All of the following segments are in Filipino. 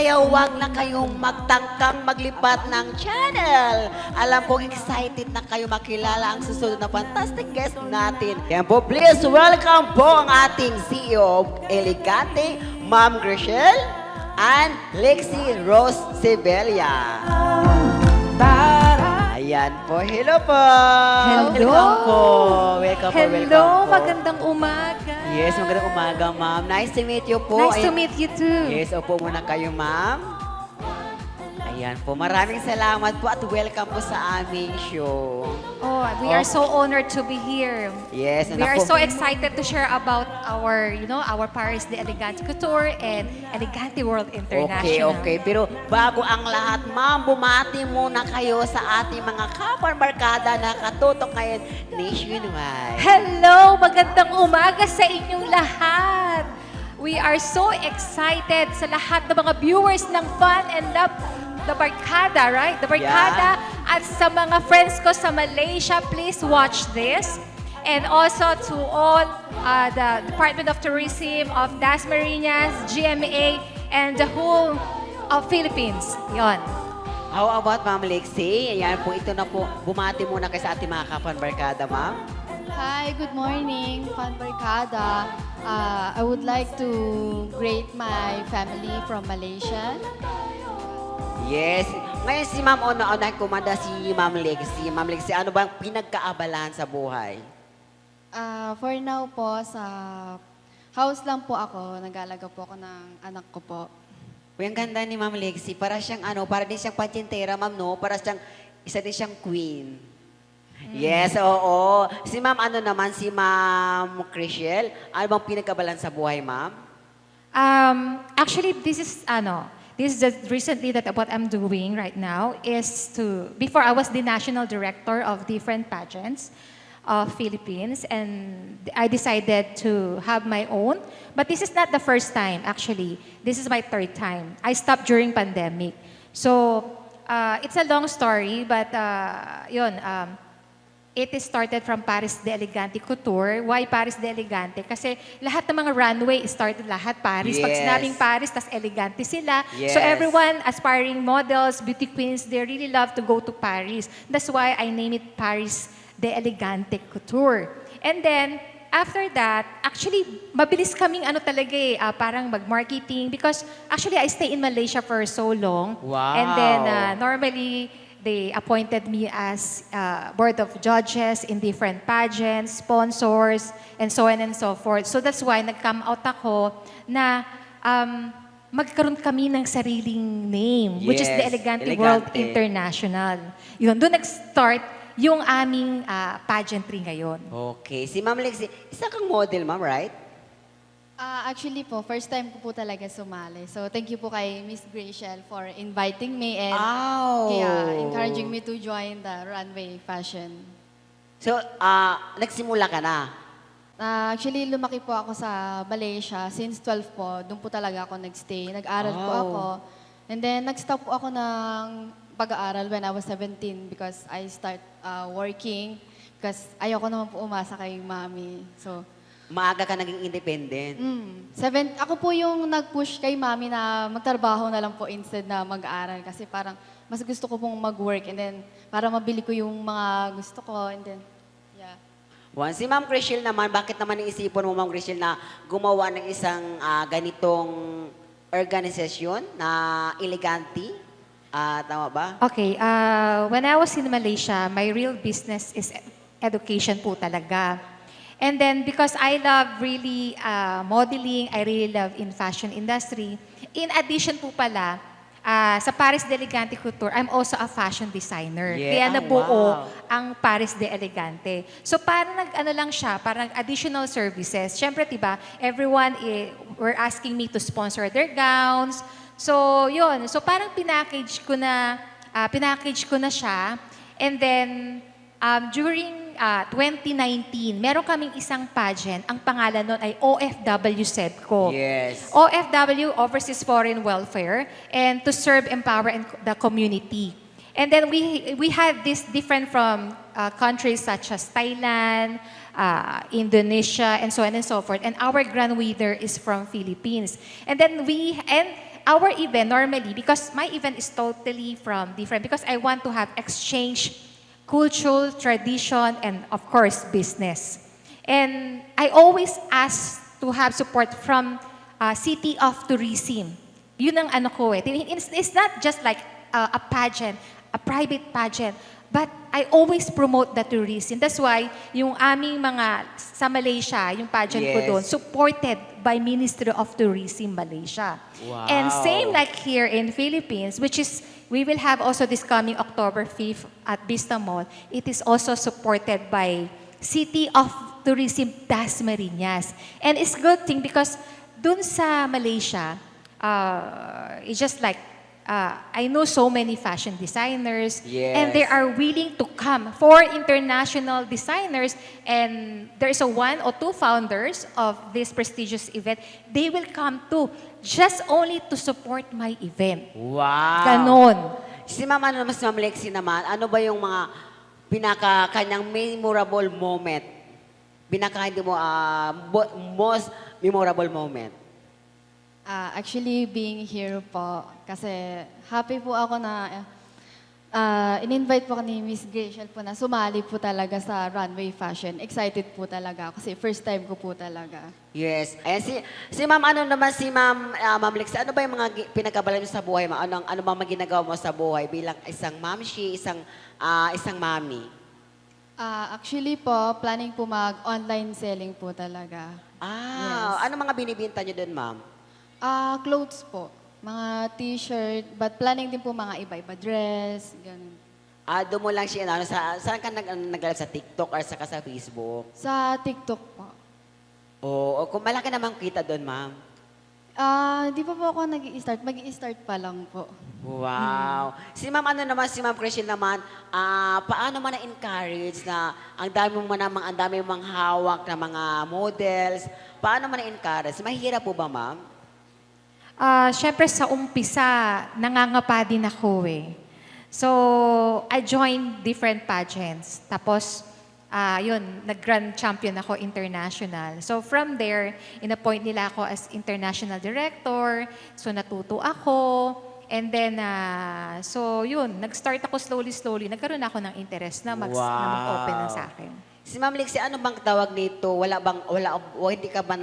Kaya huwag na kayong magtangkang maglipat ng channel. Alam kong excited na kayo makilala ang susunod na fantastic guest natin. Kaya po, please welcome po ang ating CEO of Elegante, Ma'am Grishel and Lexi Rose Sibelia. Ayan po. Hello po. Hello. Welcome po. Welcome po. Hello, magandang umaga. Yes, magandang umaga, ma'am. Nice to meet you po. Nice to meet you too. Yes, upo muna kayo, ma'am. Ayan po, maraming salamat po at welcome po sa aming show. Oh, we are so honored to be here. Yes, We are so excited to share about our, our Paris de Elegante Couture and Elegante World International. Okay. Pero bago ang lahat, ma'am, bumati muna kayo sa ating mga kaparbarkada na katutok ngayon nationwide. Hello, magandang umaga sa inyong lahat. We are so excited sa lahat ng mga viewers ng Fun and Love The Barkada, right? The Barkada. At sa mga friends ko sa Malaysia, please watch this. And also to all the Department of Tourism of Dasmariñas, GMA, and the whole of Philippines. Yon. How about Ma'am Lexi? Ayan po, ito na po. Bumati muna kayo sa ating mga kaparbarkada, ma'am. Hi, good morning, Fan Barkada. I would like to greet my family from Malaysia. Yes. Ngayon si Ma'am una-unahin kumanda si Ma'am Lexi. Ma'am Lexi, ano bang pinagkaabalahan sa buhay? For now po, sa house lang po ako. Nag-alaga po ako ng anak ko po. Uy, ang ganda ni Ma'am Lexi. Para siyang para din siyang pasyentera, ma'am, no? Para siyang, isa din siyang queen. Yes, oo. Si Ma'am, si Ma'am Crishel, ano bang pinagkaabalahan sa buhay, ma'am? Actually, this is just recently that what I'm doing right now is before I was the national director of different pageants of Philippines, and I decided to have my own. But this is not the first time, actually. This is my third time. I stopped during pandemic. So, it's a long story, but it is started from Paris de Elegante Couture. Why Paris de Elegante? Kasi lahat ng mga runway started lahat Paris. Pag Yes. sinabing Paris, tas elegante sila. Yes. So everyone, aspiring models, beauty queens, they really love to go to Paris. That's why I name it Paris de Elegante Couture. And then, after that, actually, mabilis kaming parang mag-marketing because actually I stay in Malaysia for so long. Wow. And then, normally, they appointed me as board of judges in different pageants, sponsors, and so on and so forth. So that's why nag-come out ako na magkaroon kami ng sariling name, which is the Yes, Elegante World Elegante. International. Yun, doon nag-start yung aming pageantry ngayon. Okay. Si Ma'am Lexi, isa kang model, ma'am, right? Actually po, first time ko po talaga sumali. So thank you po kay Miss Grishel for inviting me and encouraging me to join the runway fashion. So, nagsimula ka na? Actually, lumaki po ako sa Malaysia. Since 12 po, doon po talaga ako nagstay. Nag-aral po Wow. ako. And then, nag-stop po ako ng pag-aaral when I was 17 because I start working because ayoko naman po umasa kay mami. So, Maaga ka naging independent. Ako po yung nag-push kay mami na magtrabaho na lang po instead na mag-aaral kasi parang mas gusto ko pong mag-work and then para mabili ko yung mga gusto ko and then, yeah. Si Ma'am Crishel naman, bakit naman naisipan mo, Ma'am Crishel, na gumawa ng isang ganitong organisasyon na Elegante? Tama ba? Okay, when I was in Malaysia, my real business is education po talaga. And then because I love really modeling, I really love in fashion industry. In addition po pala, sa Paris de Elegante Couture, I'm also a fashion designer. Yeah. Kaya nabuo Wow. ang Paris de Elegante. So parang lang siya, parang additional services. Siyempre, diba, everyone were asking me to sponsor their gowns. So, yun. So parang pinackage ko na siya. And then, during 2019, meron kaming isang pageant. Ang pangalan nun ay OFW SEDCO. Yes. OFW, Overseas Foreign Welfare, and to serve, empower the community. And then we had this different from countries such as Thailand, Indonesia, and so on and so forth. And our grand winner is from Philippines. And then our event normally, because my event is totally from different, because I want to have exchange, culture, tradition, and of course, business. And I always ask to have support from City of Tourism. Yun ang ano ko eh. It's not just like a pageant, a private pageant, but I always promote the tourism. That's why yung aming mga sa Malaysia, yung pageant ko Yes. doon, supported by Ministry of Tourism Malaysia. Wow. And same like here in Philippines, which is, we will have also this coming October 5th at Vista Mall. It is also supported by City of Tourism Dasmariñas. And it's good thing because dun sa Malaysia, it's just like, I know so many fashion designers, Yes. and they are willing to come for international designers, and there is a one or two founders of this prestigious event. They will come too, just only to support my event. Wow. Ganon. Si Ma'am, ano naman, si Ma'am Lexie naman, ano ba yung mga kanyang memorable moment? Hindi mo, most memorable moment? Actually, being here po, kasi happy po ako na in-invite po ni Miss Graciel po na sumali po talaga sa runway fashion. Excited po talaga ako kasi first time ko po talaga. Yes. Ayan, si Ma'am, ano naman si Ma'am Lexie, ano ba yung mga pinagkabalan mo sa buhay mo? Ano ba mga ginagawa mo sa buhay bilang isang mamshi, isang mami? Actually po, planning po mag-online selling po talaga. Ano mga binibinta niyo doon, Ma'am? Clothes po. Mga t-shirt, but planning din po mga iba-iba dress, ganun. Doon mo lang siya, saan ka nag sa TikTok or sa Facebook? Sa TikTok po. Oo, kung malaki naman kita doon, Ma'am. Di pa po ako nag-i-start. Mag-i-start pa lang po. Wow. Si Ma'am, ano naman, si Ma'am Crystal naman, paano mo na-encourage na ang dami mong hawak na mga models, paano mo na-encourage? Mahirap po ba, Ma'am? Siyempre sa umpisa, nangangapa din ako eh. So, I joined different pageants. Tapos, yun, nag-grand champion ako international. So, from there, in-appoint nila ako as international director. So, natuto ako. And then, so yun, nag-start ako slowly. Nagkaroon ako ng interest na mag-open na sa akin. Si Ma'am Lexie, ano bang tawag nito? Hindi ka ba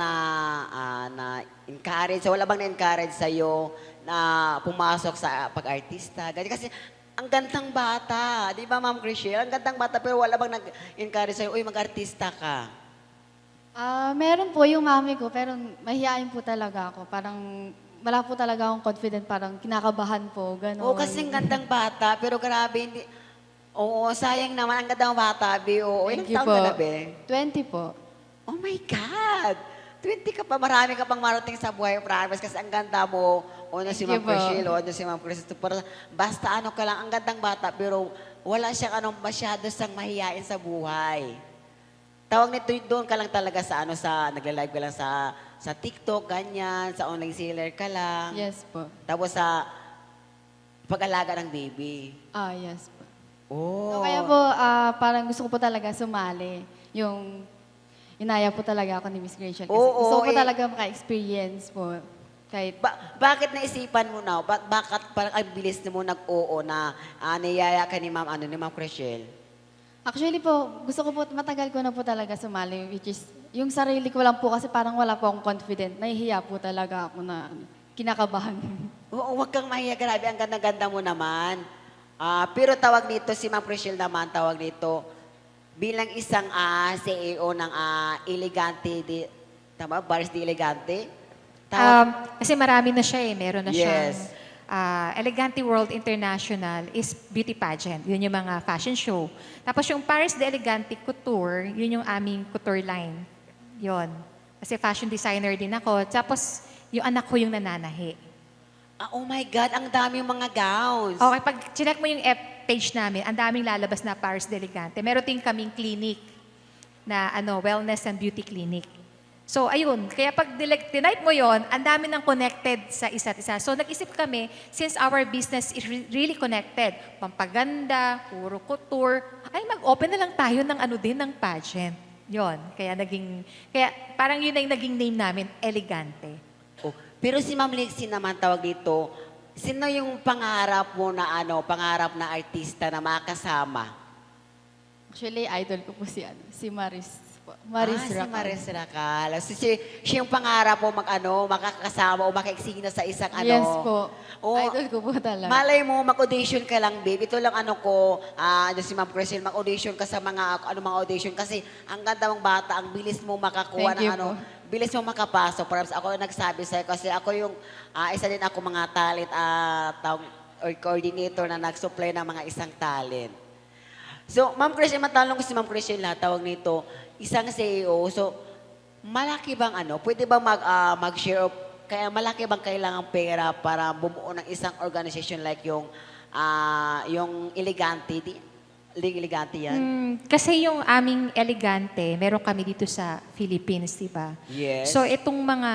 na-encourage? Wala bang na-encourage sa'yo na pumasok sa pag-artista? Ganyan. Kasi ang gandang bata, di ba Ma'am Crystal? Ang gandang bata, pero wala bang nag-encourage sa'yo, uy, mag-artista ka? Meron po yung mami ko, pero mahihain po talaga ako. Parang wala po talaga akong confident, parang kinakabahan po, gano'n. Oo, kasi ang gandang bata, pero grabe, hindi. Oo, sayang naman, ang gandang bata, Bi. Oo, ilang Thank you taon po. ka na, Be? 20 po. Oh my God! 20 ka pa, marami ka pang marating sa buhay, promise, kasi ang ganda mo. Una si Ma'am Thank you po. Crystal, una si Ma'am Crystal. Basta ano ka lang, ang gandang bata, pero wala siyang masyado sang mahihain sa buhay. Tawag nito, doon ka lang talaga sa nagla-live ka lang sa TikTok, ganyan, sa online seller ka lang. Yes po. Tapos sa pag-alaga ng baby. Yes po. Oh. So, kaya po, parang gusto ko po talaga sumali. Yung inaya po talaga ako ni Miss Graciel. Kasi Oo, gusto ko po eh. talaga maka-experience po. Kahit, Bakit naisipan mo na? Bakit parang ang bilis mo nag-oo na niyaya ka ni Ma'am Crystal? actually po, gusto ko po, matagal ko na po talaga sumali, which is, yung sarili ko lang po kasi parang wala po akong confident. Nahihiya po talaga ako na kinakabahan. Oo, huwag kang mahiya. Grabe, ang ganda-ganda mo naman. Pero tawag nito, si Ma'am Crystal naman, tawag nito, bilang isang CEO ng Elegante, tama? Bars de Elegante? Kasi marami na siya eh. Meron na siyang Yes. Elegante World International is beauty pageant. Yun yung mga fashion show. Tapos yung Paris de Elegante Couture, yun yung aming couture line. Yun. Kasi fashion designer din ako. Tapos yung anak ko yung nananahi. Oh my God, ang dami mga gowns. Okay, pag chinek mo yung page namin, ang daming lalabas na Paris de Elegante. Meron din kaming clinic na wellness and beauty clinic. So, ayun. Kaya pag tinipe mo yon, ang dami nang connected sa isa't isa. So, nag-isip kami, since our business is really connected, pampaganda, puro couture, ay mag-open na lang tayo ng ng pageant. Yon. Kaya parang yun na yung naging name namin, Elegante. Oh, Pero si Ma'am Lexie naman tawag dito, sino yung pangarap mo na pangarap na artista na makasama? Actually, idol ko po si Maris po. Maris Si Racal. Maris Racal. Siya yung pangarap mo makakasama o makaiksina sa isang Yes po. Oo. Idol ko po talaga. Malay mo, mag-audition ka lang, babe. Ito lang si Ma'am Crisel, mag-audition ka sa mga audition kasi ang ganda mong bata, ang bilis mo makakuha Thank you ng po. bilis mo makapasok. Perhaps ako yung nagsabi sa'yo kasi ako yung, isa din ako mga talent or coordinator na nag-supply ng mga isang talent. So, Ma'am Crisel, matanong ko si Ma'am Crisel na tawag nito, isang CEO. So, malaki bang pwede bang mag-share of, kaya malaki bang kailangan pera para bumuo ng isang organization like yung Elegante, Elegante yan? Kasi yung aming elegante, meron kami dito sa Philippines, di ba? Yes. So itong mga,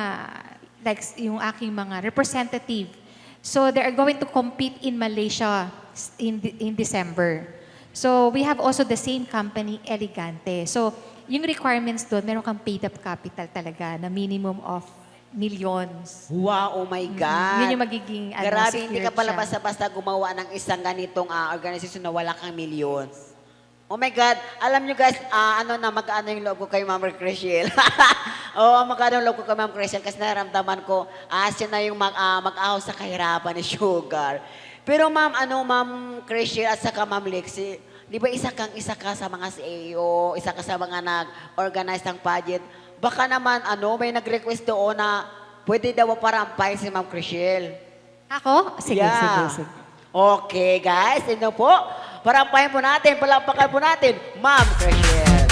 like yung aking mga representative, so they are going to compete in Malaysia in December. So we have also the same company, Elegante. So yung requirements doon, meron kang paid up capital talaga na minimum of millions. Wow, oh my God. Yun yung magiging Grabe, hindi ka secured pala siya. basta-basta gumawa ng isang ganitong organization na wala kang millions. Oh my God, alam nyo guys, mag-ano yung loob ko kay Ma'am Crisel. Mag-ano yung loob ko kay Ma'am Crisel kasi naramdaman ko, siya na yung mag-ahaw sa kahirapan ni Sugar. Pero Ma'am Crisel at saka Ma'am Lexie, di ba isa ka sa mga CEO, isa ka sa mga nag-organize ng pageant, baka naman may nag-request doon na pwede daw parampahin si Ma'am Crisel. Ako? Sige, sige. Okay, guys. Ito po. Parampahin po natin, palampakan po natin, Ma'am Crisel.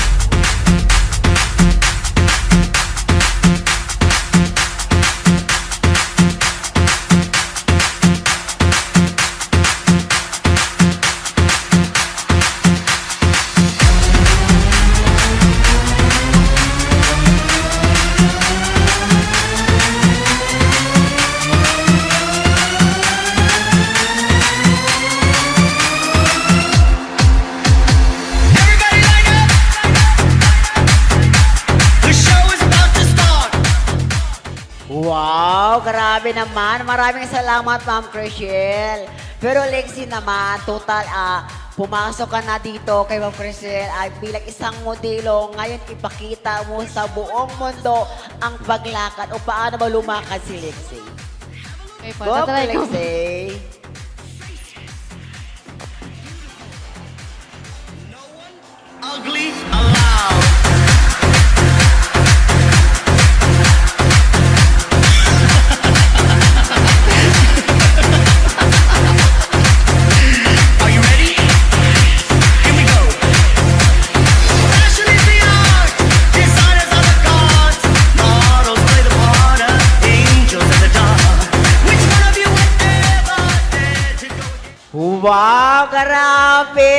Everybody line up! The show is about to start! Wow, grabe naman. Maraming salamat, Ma'am Crisel. Pero Lexie naman, total, pumasok ka na dito kay Ma'am Crisel ay bilang isang modelo. Ngayon, ipakita mo sa buong mundo ang paglakad o paano ba lumakad si Lexie. Okay po, Go, tatry ko po. Lexie. Ugly allowed! Are you ready? Here we go! Fashion is the art, designers are the gods, models play the part of angels in the dark. Which one of you would ever dare to go against? Wow, grabe!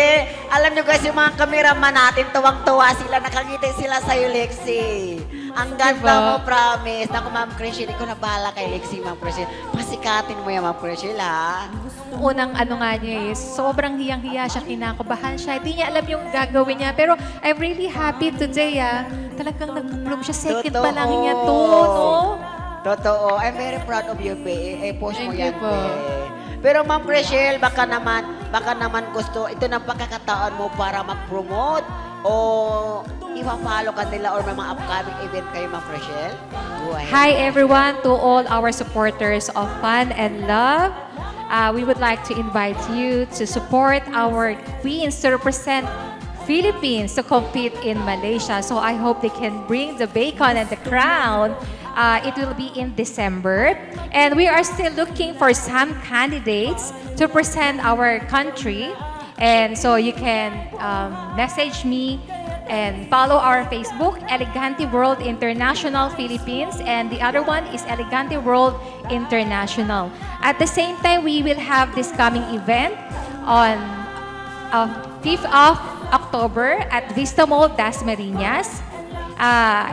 Alam nyo guys, yung mga kameraman natin, tuwang-tuwa sila, nakangiti sila sa'yo, Lexie. Ang ganda mo, promise. Naku, Ma'am Crisel, ikaw na bahala kay Lexie, Ma'am Crisel. Pasikatin mo yan, Ma'am Crisel, ha? Unang nga niya is, sobrang hiyang-hiya siya, kinakabahan siya. Hindi niya alam yung gagawin niya. Pero I'm really happy today, Talagang nag-bloom siya. Second pa lang niya to, no? Totoo. I'm very proud of you, Pe. Post mo Thank you yan, po. Pe. Pero Ma'am Crisel, baka naman gusto, ito ng pagkakataon mo para mag-promote o ipa-follow ka nila or may mga upcoming event kayo, Ma'am Crisel? Go ahead. Hi everyone, to all our supporters of Fun and Love. We would like to invite you to support our queens to represent Philippines to compete in Malaysia. So I hope they can bring the bacon and the crown. It will be in December. And we are still looking for some candidates to present our country. And so you can message me and follow our Facebook, Elegante World International Philippines, and the other one is Elegante World International. At the same time, we will have this coming event on 5th of October at Vista Mall, Dasmariñas.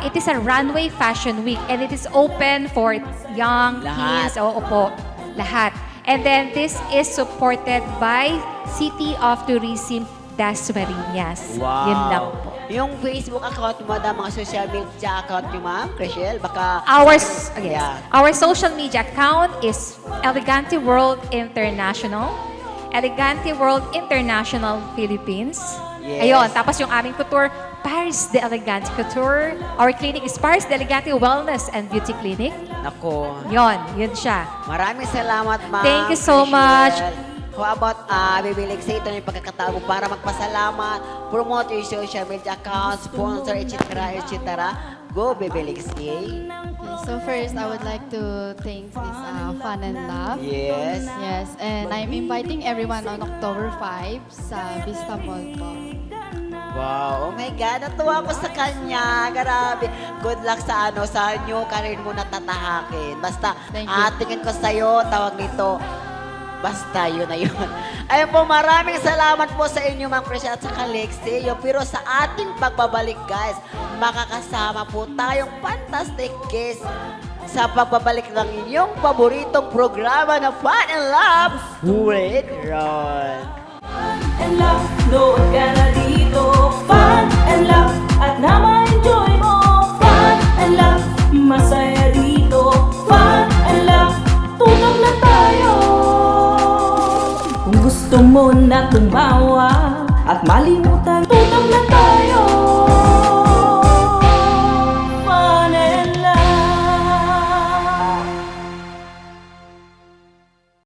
It is a runway fashion week and it is open for young Lahat. teens. Oo po, lahat. And then this is supported by City of Tourism Dasmariñas. Wow. Yun lang po. Yung Facebook account mo, madam, mga social media account nyo, ma'am, Rachel, baka... Our social media account is Elegante World International, Elegante World International Philippines. Yes. Ayun, tapos yung aming couture, Paris de Elegante Couture. Our clinic is Paris de Elegante Wellness and Beauty Clinic. Nako. Yun siya. Maraming salamat, ma'am. Thank you so Rachel. much. How about bibilig sa ito ng pagkakataon mo para magpasalamat, promote your social media account, sponsor, etc. Go, Bibilig Okay, so first, I would like to thank this Fun and Love. Yes. Yes, and I'm inviting everyone on October 5 sa Vista Mall po. Wow, oh my God, natuwa ko sa kanya. Grabe. Good luck sa new career mo na tatahakin. Basta, Thank you. tingin ko sa'yo, tawag nito, basta yun na yun. Ayun po, maraming salamat po sa inyo, Ma'am Christian at sa Lexie. Pero sa ating pagbabalik, guys, makakasama po tayong fantastic guest sa pagbabalik ng inyong paboritong programa na Fun and Love with Ron. And love, nood ka na dito. Fun and love, at na ma-enjoy mo. Fun and love, masaya dito. Fun and love, tutok na tayo. Kung gusto mo na tumawa at malimutan, tutok na tayo.